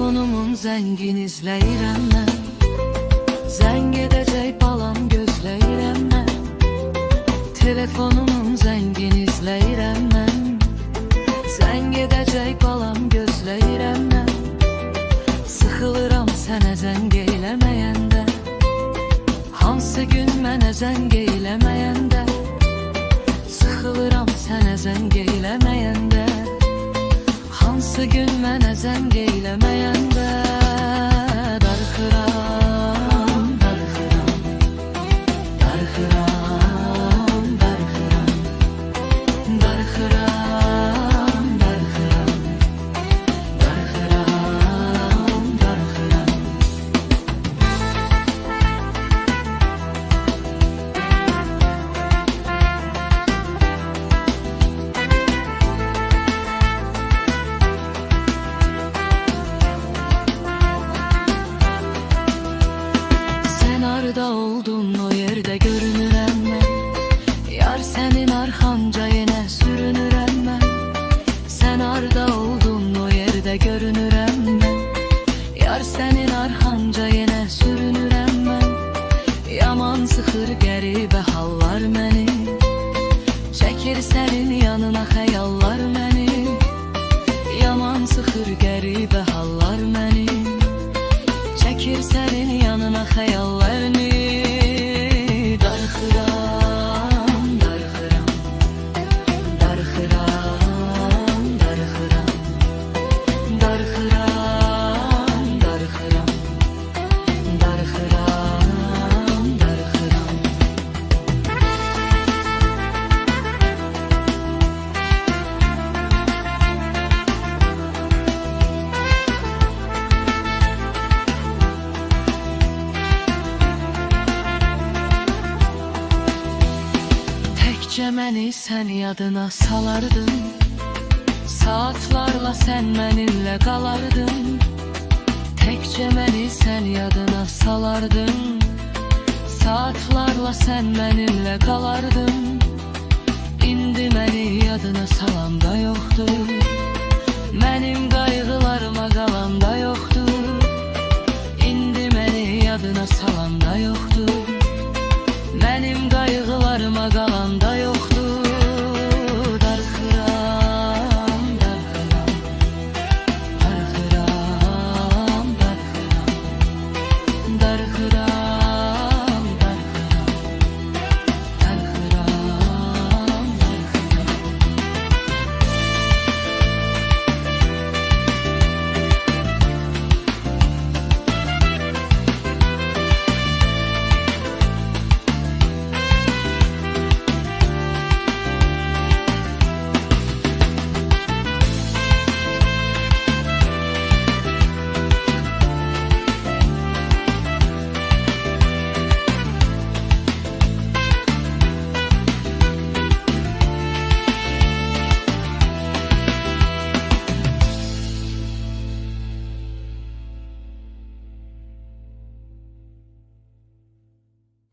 Telefonumun zəngini izləyirəm mən, zəng edəcək balam gözləyirəm mən. Telefonumun zəngini izləyirəm mən, zəng edəcək balam gözləyirəm mən. Sıxılıram sənə zəng eyləməyəndə, hansı gün mənə zəng eyləməyəndə. Sıxılıram sənə zəng eyləməyəndə, hansı gün mənə zəng eyləməyəndə. Darıxıram, darıxıram, darıxıram, darıxıram, darıxıram, darıxıram, darıxıram, darıxıram. Harda oldun o yerde görünürəm mən, yar sənin arxanca yenə sürünürəm mən. Sən harda oldun o yerde görünürəm mən, yar sənin arxanca yenə sürünürəm mən. Yaman sıxır qəribə hallar məni, çəkir sənin yanına xəyallar məni. Yaman sıxır qəribə hallar məni, çəkir sənin yanına xəyallarını. Darıxıram, darıxıram, darıxıram, darıxıram, darıxıram, darıxıram, darıxıram, darıxıram. Təkcə məni sən yadına salardın, saatlarla sən mənimlə qalardın. Təkcə məni sən yadına salardın, saatlarla sən mənimlə qalardın. İndi məni yadına salan da yoxdur.